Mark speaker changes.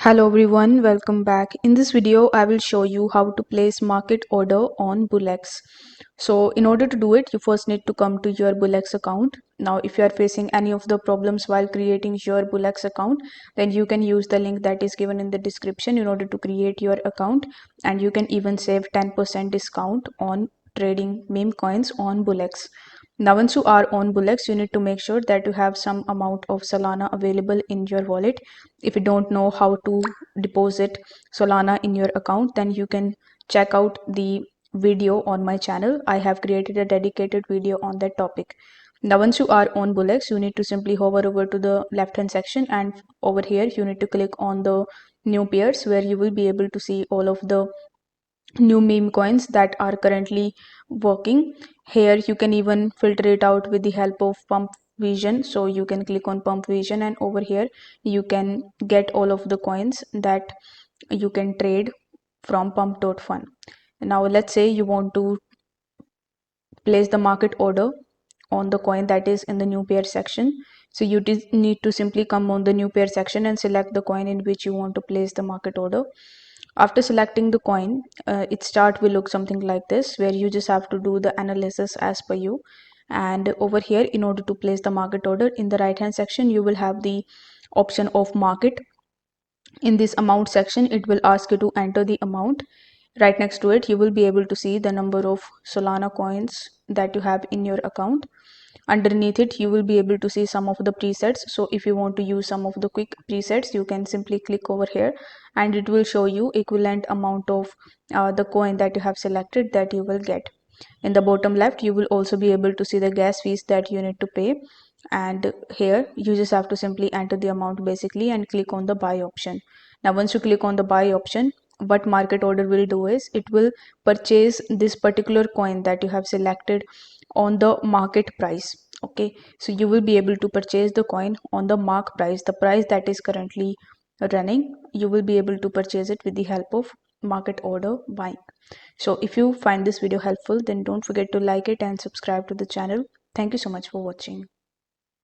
Speaker 1: Hello everyone, welcome back. In this video, I will show you how to place market order on BullX. So in order to do it, you first need to come to your BullX account. Now, if you are facing any of the problems while creating your BullX account, then you can use the link that is given in the description in order to create your account, and you can even save 10% discount on trading meme coins on BullX. Now, once you are on BullX, you need to make sure that you have some amount of Solana available in your wallet. If you don't know how to deposit Solana in your account, then you can check out the video on my channel. I have created a dedicated video on that topic. Now, once you are on BullX, you need to simply hover over to the left hand section, and over here you need to click on the new pairs, where you will be able to see all of the new meme coins that are currently working. Here you can even filter it out with the help of pump vision. So you can click on pump vision, and over here you can get all of the coins that you can trade from pump.fun. Now let's say you want to place the market order on the coin that is in the new pair section. So you need to simply come on the new pair section and select the coin in which you want to place the market order. After selecting the coin, its chart will look something like this, where you just have to do the analysis as per you. And over here, in order to place the market order, in the right hand section you will have the option of market. In this amount section, it will ask you to enter the amount. Right next to it, you will be able to see the number of Solana coins that you have in your account. Underneath it, you will be able to see some of the presets. So if you want to use some of the quick presets, you can simply click over here, and it will show you equivalent amount of the coin that you have selected that you will get. In the bottom left, you will also be able to see the gas fees that you need to pay, and here you just have to simply enter the amount basically and click on the buy option. Now once you click on the buy option, what market order will do is it will purchase this particular coin that you have selected on the market price. Okay, so you will be able to purchase the coin on the mark price, the price that is currently running. You will be able to purchase it with the help of market order buying. So if you find this video helpful, then don't forget to like it and subscribe to the channel. Thank you so much for watching.